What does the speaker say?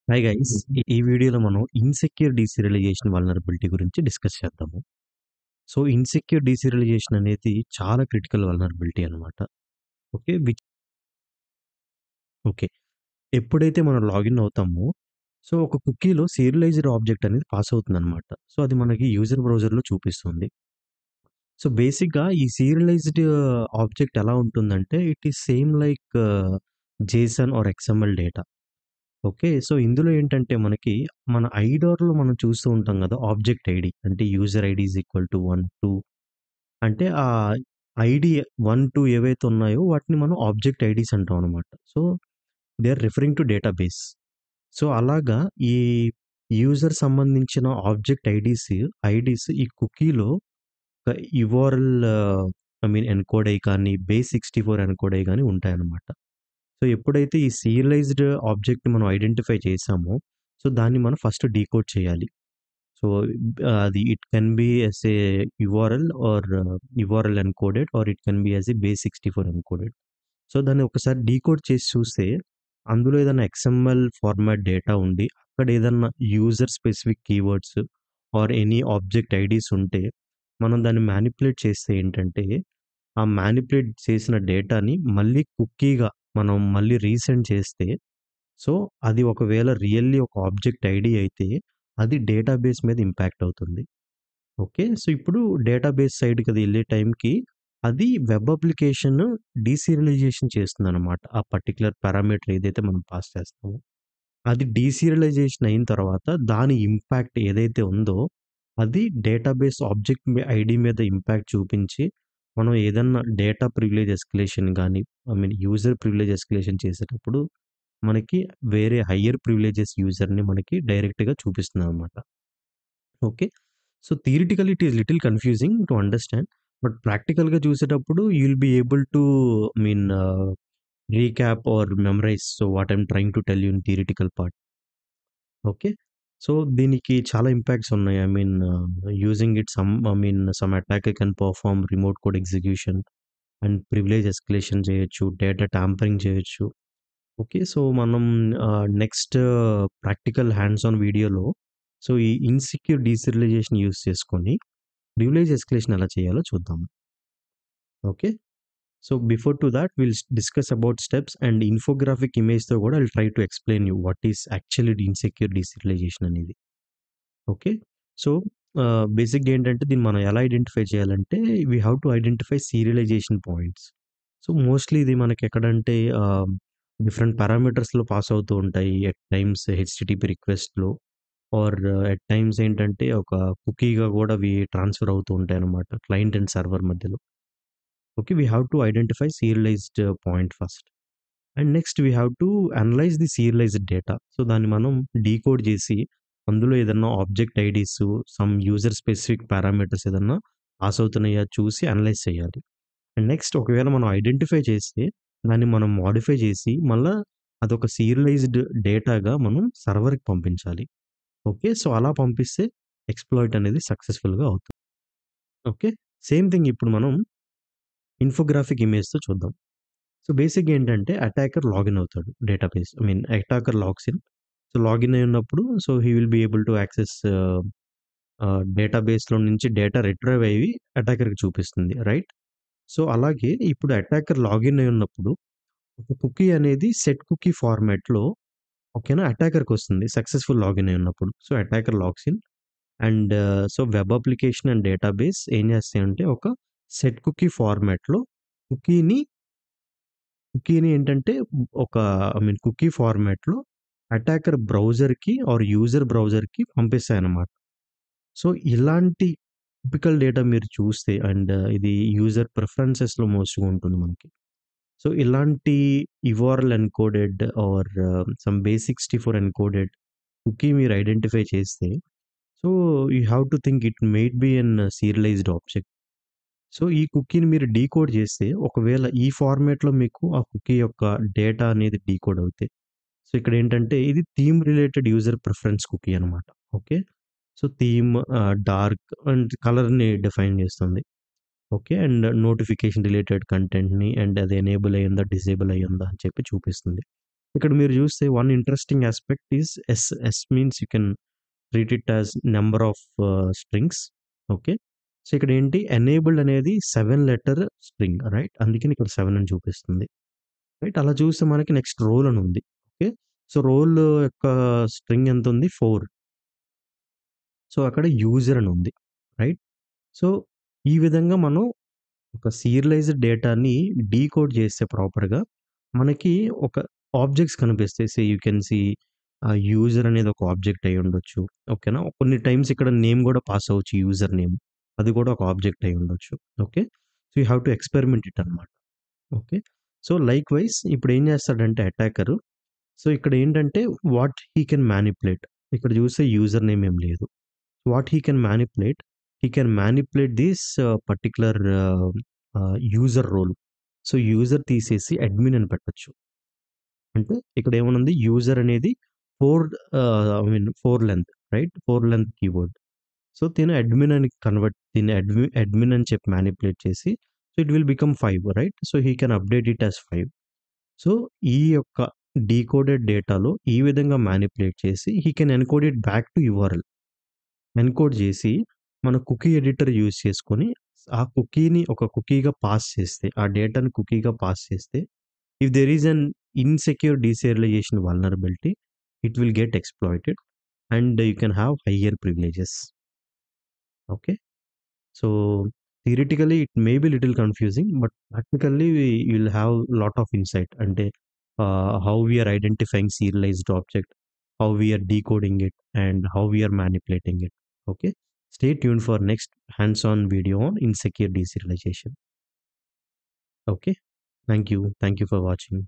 Hi guys. ఈ వీడియోలో మనం ఇన్‌సెక్యూర్ డీసీరియలైజేషన్ వల్నరబిలిటీ గురించి డిస్కస్ చేద్దాము. సో, ఇన్‌సెక్యూర్ డీసీరియలైజేషన్ అనేది చాలా క్రిటికల్ వల్నరబిలిటీ అనమాట. ఓకే. ఓకే. ఎప్పుడైతే మనం లాగిన్ అవుతామో, సో, ఒక కుకీలో సీరియలైజ్డ్ ఆబ్జెక్ట్ అనేది పాస్ అవుతుందనమాట. సో, అది మనకి యూజర్ బ్రౌజర్‌లో చూపిస్తుంది. సో, బేసిక్‌గా ఈ సీరియలైజ్డ్ ఆబ్జెక్ట్ ఎలా ఉంటుందంటే, it is same like JSON or XML data. Okay. So, ఇందులో ఏంటంటే మనకి మన ఐడార్‌లో మనం చూస్తూ ఉంటాం గదా! ఆబ్జెక్ట్ ఐడీ అంటే user ID is equal to 1, 2 అంటే ఐడీ 1, 2 ఏవైతే ఉన్నాయో వాటిని మనం ఆబ్జెక్ట్ ఐడీస్ అంటాం అనమాట. So, they are referring to database. So, అలాగా ఈ యూజర్ సంబంధించిన ఆబ్జెక్ట్ ఐడీస్ ఈ కుకీలో యుఆర్ఎల్ ఎన్కోడ్ అయ్యి కానీ, బేస్64 ఎన్కోడ్ అయ్యి గాని ఉంటాయన్నమాట. సో, ఎప్పుడైతే ఈ సీరియలైజ్డ్ ఆబ్జెక్ట్‌ని మనం ఐడెంటిఫై చేసామో, సో, దాన్ని మనం ఫస్ట్ డీకోడ్ చేయాలి. సో, అది it can be as a URL or URL encoded or it can be as a బేస్64 ఎన్కోడెడ్. సో, దాన్ని ఒకసారి డీకోడ్ చేసి చూస్తే, అందులో ఏదైనా ఎక్స్ఎంఎల్ ఫార్మాట్ డేటా ఉండి, అక్కడ ఏదన్నా user specific keywords or any object IDs ఉంటే, మనం దాన్ని మానిప్యులేట్ చేస్తే ఏంటంటే, ఆ మానిప్యులేట్ చేసిన డేటాని మళ్ళీ కుక్కీగా మనం మళ్ళీ రీసెండ్ చేస్తే, సో, అది ఒకవేళ రియల్లీ ఒక ఆబ్జెక్ట్ ఐడీ అయితే, అది డేటాబేస్ మీద ఇంపాక్ట్ అవుతుంది. ఓకే. సో, ఇప్పుడు డేటాబేస్ సైడ్‌కి అది ఎళ్ళే టైంకి, అది వెబ్ అప్లికేషన్ డీసీరియలైజేషన్ చేస్తుందనమాట. ఆ పర్టిక్యులర్ పారామీటర్ ఏదైతే మనం పాస్ చేస్తామో. అది డీసీరియలైజేషన్ అయిన తర్వాత, దాని ఇంపాక్ట్ ఏదైతే ఉందో, అది డేటాబేస్ ఆబ్జెక్ట్ ఐడీ మీద ఇంపాక్ట్ చూపించి, మనం ఏదన్నా డేటా ప్రివిలేజ్ ఎస్కలేషన్ గాని, యూజర్ ప్రివిలేజ్ ఎస్కలేషన్ చేసేటప్పుడు, మనకి వేరే హైయర్ ప్రివిలేజెస్ యూజర్‌ని మనకి డైరెక్ట్‌గా చూపిస్తుందనమాట. Okay. So, theoretically it is little confusing to understand. But ప్రాక్టికల్‌గా చూసేటప్పుడు you will be able to mean recap or memorize so, what I am trying to tell you in theoretical part. Okay. So, దీనికి చాలా impacts ఉన్నాయి. Using it some attacker can perform remote code execution and privilege escalation చేయొచ్చు. Data tampering చేయొచ్చు. Okay. So, మనం next practical hands on వీడియోలో so, ఈ insecure deserialization use చేసుకొని privilege escalation ఎలా చేయాలో చూద్దాం. Okay. So, before to that will discuss about steps and infographic ఇమేజ్‌తో కూడా I will try to explain you what is actually insecure deserialization అనేది. Okay. So, బేసిక్‌గా ఏంటంటే దీన్ని మనం ఎలా ఐడెంటిఫై చేయాలంటే we have to identify serialization points. So, mostly ఇది మనకెక్కడంటే డిఫరెంట్ పారామీటర్స్‌లో పాస్ అవుతూ ఉంటాయి. ఎట్ టైమ్స్ హెచ్‌టిటిపి రిక్వెస్ట్‌లో ఆర్ ఎట్ టైమ్స్ ఏంటంటే ఒక కుకీగా గూడా అవి ట్రాన్స్‌ఫర్ అవుతూ ఉంటాయన్నమాట. క్లయింట్ అండ్ సర్వర్ మధ్యలో. Okay. We have to identify serialized point first. And next we have to analyze the serialized data. So, దాన్ని మనం డీకోడ్ జేసి, అందులో ఏదన్నా object IDs, some user specific parameters ఏదన్నా పాస్ అవుతున్నాయా చూసి అనలైజ్ చేయాలి. అండ్ నెక్స్ట్ ఒకవేళ మనం ఐడెంటిఫై చేస్తే, దాన్ని మనం మోడిఫై చేసి, మళ్ళా అదొక సీరియలైజ్డ్ డేటాగా మనం సర్వర్‌కి పంపించాలి. ఓకే. సో, అలా పంపిస్తే ఎక్స్‌ప్లాయిట్ అనేది సక్సెస్‌ఫుల్‌గా అవుతుంది. ఓకే. సేమ్ థింగ్ ఇప్పుడు మనం ఇన్ఫోగ్రాఫిక్ ఇమేజ్‌తో చూద్దాం. సో, బేసిక్‌గా ఏంటంటే అటాకర్ లాగిన్ అవుతాడు database. Attacker logs in. So, login అయి ఉన్నప్పుడు so, he will be able to access డేటాబేస్‌లో నుంచి డేటా రిట్రైవ్ అయ్యి అటాకర్‌కి చూపిస్తుంది. రైట్? సో, అలాగే ఇప్పుడు అటాకర్ లాగిన్ అయి ఉన్నప్పుడు ఒక కుకీ అనేది సెట్ కుకీ ఫార్మాట్‌లో ఓకేనా? అటాకర్‌కొస్తుంది సక్సెస్‌ఫుల్ లాగిన్ అయి ఉన్నప్పుడు. So, attacker logs in and so, web application and database ఏం చేస్తాయంటే ఒక సెట్ కుకీ ఫార్మాట్‌లో కుకీని కుకీని ఏంటంటే ఒక కుకీ ఫార్మాట్‌లో అటాకర్ బ్రౌజర్‌కి ఆర్ యూజర్ బ్రౌజర్‌కి పంపిస్తాయన్నమాట. సో, ఇలాంటి టిపికల్ డేటా మీరు చూస్తే అండ్ ఇది యూజర్ ప్రిఫరెన్సెస్‌లో మోస్ట్‌గా ఉంటుంది మనకి. సో, ఇలాంటి యుఆర్ఎల్ ఎన్కోడెడ్ ఆర్ సమ్ బేస్64 ఎన్కోడెడ్ కుకీ మీరు ఐడెంటిఫై చేస్తే, so, you have to think it might be an serialized object. So, ఈ కుకీని మీరు డీకోడ్ చేస్తే, ఒకవేళ ఈ ఫార్మాట్‌లో మీకు ఆ కుకీ యొక్క డేటా అనేది డీకోడ్ అవుతే, సో, ఇక్కడేంటంటే ఇది theme related user preference cookie అనమాట. Okay. So, theme dark and కలర్‌ని డిఫైన్ చేస్తుంది. ఓకే. అండ్ నోటిఫికేషన్ రిలేటెడ్ కంటెంట్‌ని అండ్ అది ఎనేబుల్ అయ్యిందా, డిసేబుల్ అయ్యిందా అని చెప్పి చూపిస్తుంది. ఇక్కడ మీరు చూస్తే one interesting aspect is S. S means you can treat it as number of strings. Okay. So ఇక్కడ ఏంటి ఎనేబుల్డ్ అనేది 7 లెటర్ స్ట్రింగ్ రైట్. అందుకని ఇక్కడ 7 అని చూపిస్తుంది. రైట్. అలా చూస్తే మనకి నెక్స్ట్ రోల్ అని ఉంది. ఓకే. సో రోల్ యొక్క స్ట్రింగ్ ఎంత ఉంది 4. సో అక్కడ యూజర్ అని ఉంది. రైట్. సో ఈ విధంగా మనం ఒక సీరియలైజ్డ్ డేటాని డీకోడ్ చేస్తే ప్రాపర్‌గా మనకి ఒక ఆబ్జెక్ట్స్ కనిపిస్తాయి. యూ కెన్ సీ యూజర్ అనేది ఒక ఆబ్జెక్ట్ అయ్యి ఉండొచ్చు. ఓకేనా. కొన్ని టైమ్స్ ఇక్కడ నేమ్ కూడా పాస్ అవ్వచ్చు యూజర్ నేమ్. అది కూడా ఒక ఆబ్జెక్ట్ అయ్యి ఉండొచ్చు. Okay. So you have to experiment it అన్నమాట. ఓకే. సో లైక్ వైస్ ఇప్పుడు ఏం చేస్తాడంటే అటాకర్, సో ఇక్కడ ఏంటంటే వాట్ హీ కెన్ మానిప్యులేట్. ఇక్కడ చూస్తే యూజర్ నేమ్ ఏం లేదు. What he can manipulate, he can manipulate this particular user role. So user తీసేసి అడ్మిన్ అని పెట్టొచ్చు. అంటే ఇక్కడ ఏమనుంది యూజర్ అనేది 4 I mean 4 length right. 4 length keyword. So తిను అడ్మిన్ అని కన్వర్ట్, దీన్ని అడ్మిన్ అని చెప్పి మానిప్యులేట్ చేసి so it will become 5 right. So he can update it as 5. So ఈ యొక్క డీకోడెడ్ డేటాలో ఈ విధంగా మానిప్యులేట్ చేసి he can encode it back to URL. Encode చేసి మన కుకీ ఎడిటర్ యూజ్ చేసుకొని ఆ కుకీని ఒక కుకీగా పాస్ చేస్తే, ఆ డేటాని కుకీగా పాస్ చేస్తే if there is an insecure deserialization vulnerability, it will get exploited and you can have higher privileges. Okay. So theoretically it may be little confusing but practically you will have lot of insight. అంటే how we are identifying serialized object, how we are decoding it, and how we are manipulating it. Okay. Stay tuned for next hands-on video on insecure deserialization. Okay. Thank you for watching.